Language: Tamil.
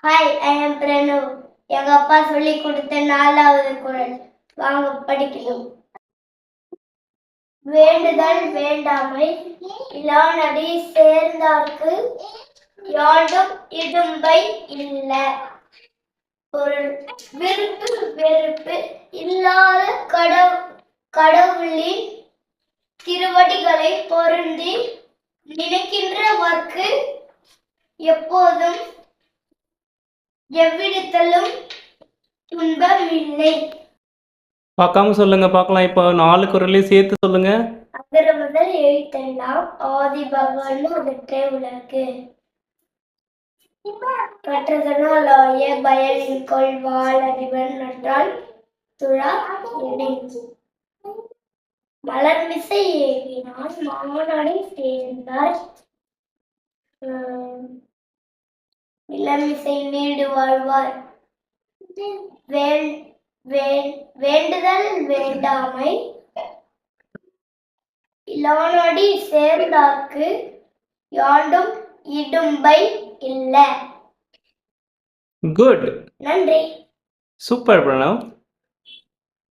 Hi, I am Pranav. எங்க அப்பா சொல்லி கொடுத்த 4வது குறள். வாங்க படிக்கணும். வேண்டுதல் வேண்டாமை இலானடி சேர்ந்தார்க்கு யாண்டும் இடும்பை இல்ல. பொருள்: விருப்பு வெறுப்பு இல்லாத கடவுளின் திருவடிகளை பொருந்தி நினைக்கின்றவர்க்கு எப்போதும் எவ்விடத்திலும் துன்பமில்லை. பார்க்காம சொல்லுங்க பார்க்கலாம். இப்போ 4 குறளையும் சேர்த்து சொல்லுங்க. அகர முதல் எழுத்தெல்லாம் ஆதி பகவான் முதற்றே உலகு. கற்றதனால் ஆய பயனின் கொள் வாழறிவன் நன்றால் துழா எனின். மலர்மிசை ஏகினான் மாமனானை சேர்ந்தார் இளமிசை நீடு வாழ்வார். வேண்டுதல் வேண்டாமை இலானடி சேர்ந்தார்க்கு யாண்டும் இடும்பை இல்ல. குட். நன்றி. சூப்பர் பிரணவ்.